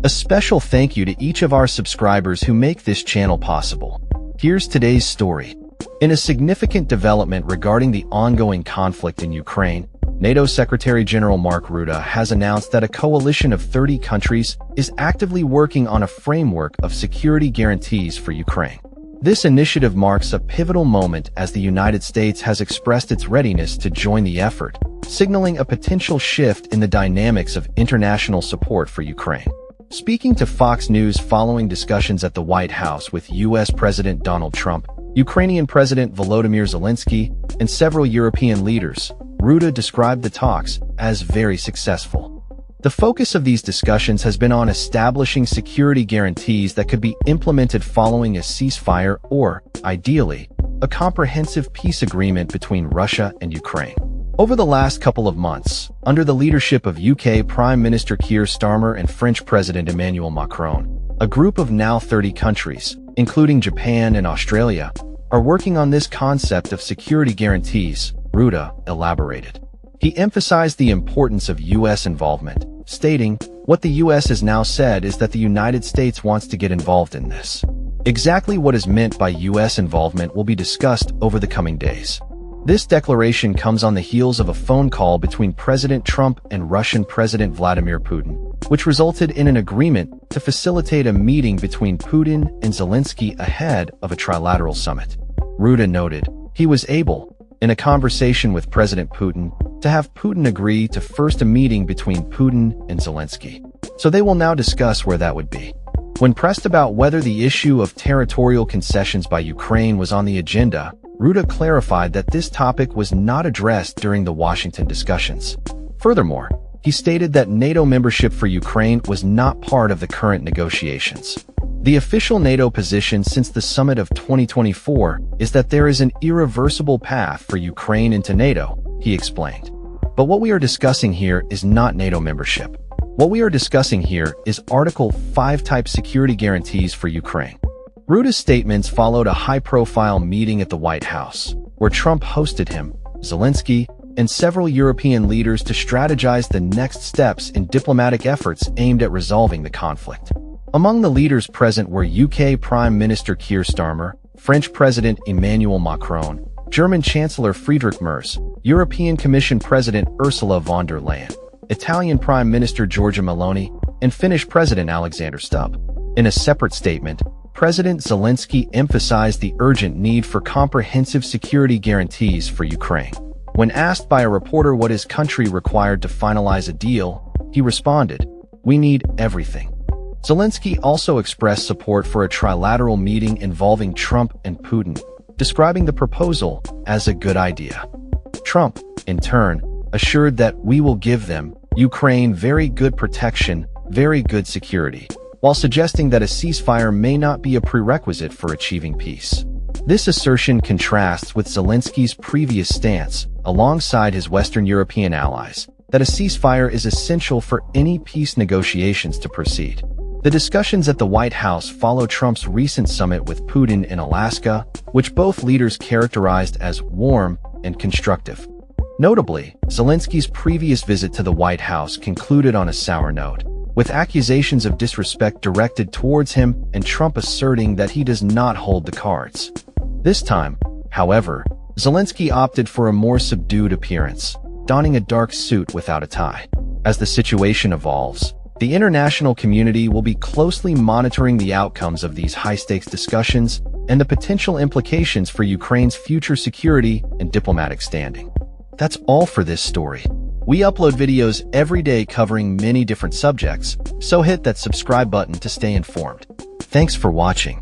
A special thank you to each of our subscribers who make this channel possible. Here's today's story. In a significant development regarding the ongoing conflict in Ukraine, NATO Secretary General Mark Rutte has announced that a coalition of 30 countries is actively working on a framework of security guarantees for Ukraine. This initiative marks a pivotal moment as the United States has expressed its readiness to join the effort, signaling a potential shift in the dynamics of international support for Ukraine. Speaking to Fox News following discussions at the White House with U.S. President Donald Trump, Ukrainian President Volodymyr Zelensky, and several European leaders, Rutte described the talks as very successful. The focus of these discussions has been on establishing security guarantees that could be implemented following a ceasefire or, ideally, a comprehensive peace agreement between Russia and Ukraine. Over the last couple of months, under the leadership of UK Prime Minister Keir Starmer and French President Emmanuel Macron, a group of now 30 countries, including Japan and Australia, are working on this concept of security guarantees, Rutte elaborated. He emphasized the importance of U.S. involvement, stating, "What the U.S. has now said is that the United States wants to get involved in this. Exactly what is meant by U.S. involvement will be discussed over the coming days." This declaration comes on the heels of a phone call between President Trump and Russian President Vladimir Putin, which resulted in an agreement to facilitate a meeting between Putin and Zelensky ahead of a trilateral summit. Rutte noted he was able, in a conversation with President Putin, to have Putin agree to first a meeting between Putin and Zelensky. So they will now discuss where that would be. When pressed about whether the issue of territorial concessions by Ukraine was on the agenda, Rutte clarified that this topic was not addressed during the Washington discussions. Furthermore, he stated that NATO membership for Ukraine was not part of the current negotiations. The official NATO position since the summit of 2024 is that there is an irreversible path for Ukraine into NATO, he explained. But what we are discussing here is not NATO membership. What we are discussing here is Article 5 type security guarantees for Ukraine. Rutte's statements followed a high-profile meeting at the White House, where Trump hosted him, Zelensky, and several European leaders to strategize the next steps in diplomatic efforts aimed at resolving the conflict. Among the leaders present were UK Prime Minister Keir Starmer, French President Emmanuel Macron, German Chancellor Friedrich Merz, European Commission President Ursula von der Leyen, Italian Prime Minister Giorgia Meloni, and Finnish President Alexander Stubb. In a separate statement, President Zelensky emphasized the urgent need for comprehensive security guarantees for Ukraine. When asked by a reporter what his country required to finalize a deal, he responded, "We need everything." Zelensky also expressed support for a trilateral meeting involving Trump and Putin, describing the proposal as a good idea. Trump, in turn, assured that we will give them, Ukraine, very good protection, very good security, while suggesting that a ceasefire may not be a prerequisite for achieving peace. This assertion contrasts with Zelensky's previous stance, alongside his Western European allies, that a ceasefire is essential for any peace negotiations to proceed. The discussions at the White House follow Trump's recent summit with Putin in Alaska, which both leaders characterized as warm and constructive. Notably, Zelensky's previous visit to the White House concluded on a sour note, with accusations of disrespect directed towards him and Trump asserting that he does not hold the cards. This time, however, Zelensky opted for a more subdued appearance, donning a dark suit without a tie. As the situation evolves, the international community will be closely monitoring the outcomes of these high-stakes discussions and the potential implications for Ukraine's future security and diplomatic standing. That's all for this story. We upload videos every day covering many different subjects, so hit that subscribe button to stay informed. Thanks for watching.